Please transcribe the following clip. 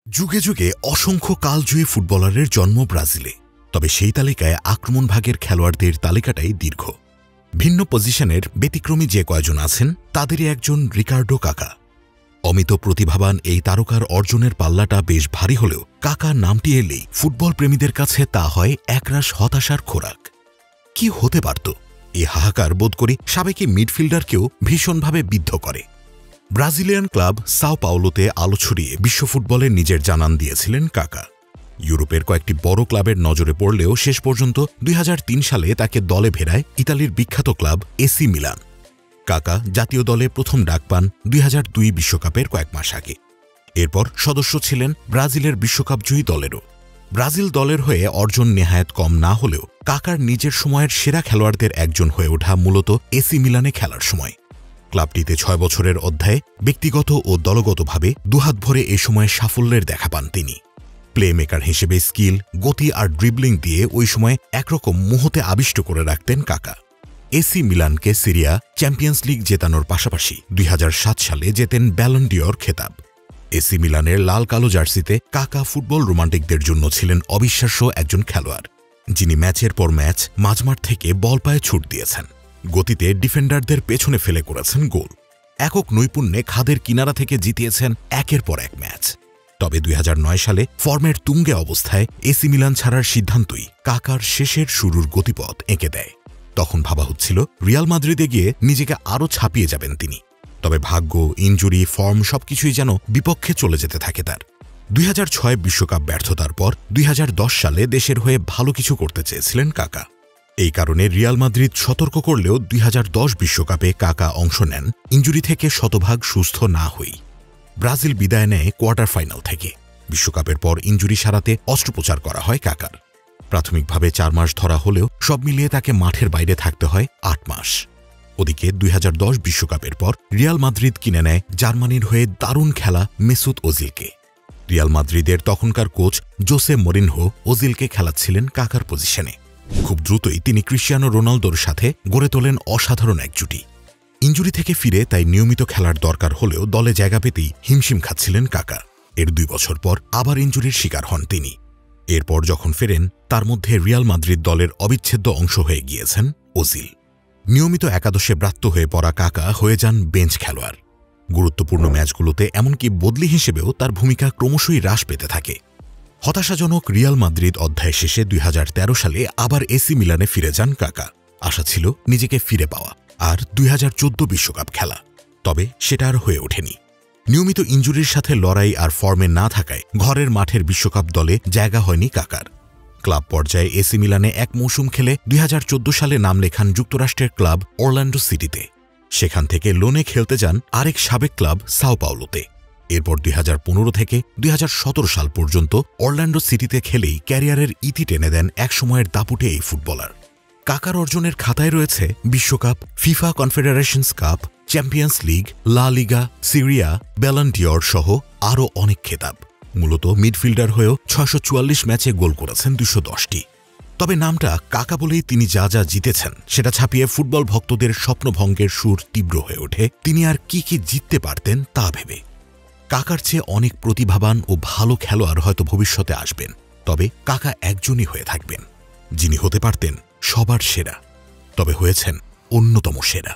যুগে যুগে অসংখ্য কালজয়ী ফুটবলারের জন্ম ব্রাজিলে। তবে সেই তালিকায় আক্রমণভাগের খেলোয়াড়দের তালিকাটাই দীর্ঘ। ভিন্ন পজিশনের ব্যতিক্রমী যে কয়জন আছেন তাদেরই একজন রিকার্ডো কাকা। অমিত প্রতিভাবান এই তারকার অর্জনের পাল্লাটা বেশ ভারী হলেও কাকা নামটি এলেই ফুটবল প্রেমীদের কাছে তা হয় একরাশ হতাশার খোরাক। কি হতে পারত? এই হাহাকার বোধ করি সাবেকি মিডফিল্ডারকেও ভীষণভাবে বিদ্ধ করে। ব্রাজিলিয়ান ক্লাব সাও পাওলোতে আলো ছড়িয়ে বিশ্ব ফুটবলে নিজের জানান দিয়েছিলেন কাকা। ইউরোপের কয়েকটি বড় ক্লাবের নজরে পড়লেও শেষ পর্যন্ত ২০০৩ সালে তাকে দলে ভেড়ায় ইতালির বিখ্যাত ক্লাব এসি মিলান। কাকা জাতীয় দলে প্রথম ডাক পান ২০০২ বিশ্বকাপের কয়েক মাস আগে। এরপর সদস্য ছিলেন ব্রাজিলের বিশ্বকাপজয়ী দলেরও। ব্রাজিল দলের হয়ে অর্জন নেহায়েত কম না হলেও কাকার নিজের সময়ের সেরা খেলোয়াড়দের একজন হয়ে ওঠা মূলত এসি মিলানে খেলার সময়। ক্লাবটিতে ৬ বছরের অধ্যায়ে ব্যক্তিগত ও দলগতভাবে দুহাত ভরে এ সময় সাফল্যের দেখা পান তিনি। প্লে মেকার হিসেবে স্কিল, গতি আর ড্রিবলিং দিয়ে ওই সময় একরকম মোহতে আবিষ্ট করে রাখতেন কাকা। এসি মিলানকে সিরিয়া, চ্যাম্পিয়ন্স লিগ জেতানোর পাশাপাশি ২০০৭ সালে জেতেন ব্যালন ডিওর খেতাব। এসি মিলানের লাল কালো জার্সিতে কাকা ফুটবল রোমান্টিকদের জন্য ছিলেন অবিশ্বাস্য একজন খেলোয়াড়, যিনি ম্যাচের পর ম্যাচ মাঝমাঠ থেকে বল পায়ে ছুট দিয়েছেন। গতিতে ডিফেন্ডারদের পেছনে ফেলে করেছেন গোল। একক নৈপুণ্যে খাদের কিনারা থেকে জিতিয়েছেন একের পর এক ম্যাচ। তবে ২০০৯ সালে ফর্মের তুঙ্গে অবস্থায় এসি মিলান ছাড়ার সিদ্ধান্তই কাকার শেষের শুরুর গতিপথ এঁকে দেয়। তখন ভাবা হচ্ছিল রিয়াল মাদ্রিদে গিয়ে নিজেকে আরও ছাপিয়ে যাবেন তিনি। তবে ভাগ্য, ইনজুরি, ফর্ম সবকিছুই যেন বিপক্ষে চলে যেতে থাকে তার। ২০০৬ বিশ্বকাপ ব্যর্থতার পর ২০১০ সালে দেশের হয়ে ভালো কিছু করতে চেয়েছিলেন কাকা। এই কারণে রিয়াল মাদ্রিদ সতর্ক করলেও ২০১০ বিশ্বকাপে কাকা অংশ নেন ইনজুরি থেকে শতভাগ সুস্থ না হই। ব্রাজিল বিদায় নেয় কোয়ার্টার ফাইনাল থেকে। বিশ্বকাপের পর ইনজুরি সারাতে অস্ত্রোপচার করা হয় কাকার। প্রাথমিকভাবে ৪ মাস ধরা হলেও সব মিলিয়ে তাকে মাঠের বাইরে থাকতে হয় ৮ মাস। ওদিকে ২০১০ বিশ্বকাপের পর রিয়াল মাদ্রিদ কিনে নেয় জার্মানির হয়ে দারুণ খেলা মেসুত ওজিলকে। রিয়াল মাদ্রিদের তখনকার কোচ জোসে মরিনহো ওজিলকে খেলাচ্ছিলেন কাকার পজিশনে। খুব দ্রুতই তিনি ক্রিশ্চিয়ানো রোনালদোর সাথে গড়ে তোলেন অসাধারণ এক জুটি। ইনজুরি থেকে ফিরে তাই নিয়মিত খেলার দরকার হলেও দলে জায়গা পেতেই হিমশিম খাচ্ছিলেন কাকা। এর ২ বছর পর আবার ইনজুরির শিকার হন তিনি। এরপর যখন ফেরেন তার মধ্যে রিয়াল মাদ্রিদ দলের অবিচ্ছেদ্য অংশ হয়ে গিয়েছেন ওজিল। নিয়মিত একাদশে ব্রাত্য হয়ে পড়া কাকা হয়ে যান বেঞ্চ খেলোয়াড়। গুরুত্বপূর্ণ ম্যাচগুলোতে এমনকি বদলি হিসেবেও তার ভূমিকা ক্রমশই হ্রাস পেতে থাকে। হতাশাজনক রিয়াল মাদ্রিদ অধ্যায় শেষে ২০১৩ সালে আবার এসি মিলানে ফিরে যান কাকা। আশা ছিল নিজেকে ফিরে পাওয়া আর ২০১৪ বিশ্বকাপ খেলা। তবে সেটা আর হয়ে ওঠেনি। নিয়মিত ইনজুরির সাথে লড়াই আর ফর্মে না থাকায় ঘরের মাঠের বিশ্বকাপ দলে জায়গা হয়নি কাকার। ক্লাব পর্যায়ে এসি মিলানে এক মৌসুম খেলে ২০১৪ সালে নাম লেখান যুক্তরাষ্ট্রের ক্লাব অরল্যান্ডো সিটিতে। সেখান থেকে লোনে খেলতে যান আরেক সাবেক ক্লাব সাও পাওলোতে। এরপর ২০১৫ থেকে ২০১৭ সাল পর্যন্ত অরল্যান্ডো সিটিতে খেলেই ক্যারিয়ারের ইতি টেনে দেন একসময়ের দাপুটে এই ফুটবলার। কাকার অর্জনের খাতায় রয়েছে বিশ্বকাপ, FIFA Confederations cup, champions league, লা লিগা, সিরিয়া, ব্যালন ডিওর সহ আরও অনেক খেতাব। মূলত মিডফিল্ডার হয়েও ৬৪৪ ম্যাচে গোল করেছেন ২১০টি। তবে নামটা কাকা বলেই তিনি যা যা জিতেছেন সেটা ছাপিয়ে ফুটবল ভক্তদের স্বপ্নভঙ্গের সুর তীব্র হয়ে ওঠে তিনি আর কি কি জিততে পারতেন তা ভেবে। কাকার চেয়ে অনেক প্রতিভাবান ও ভালো খেলোয়াড় হয়তো ভবিষ্যতে আসবেন, তবে কাকা একজনই হয়ে থাকবেন যিনি হতে পারতেন সবার সেরা, তবে হয়েছেন অন্যতম সেরা।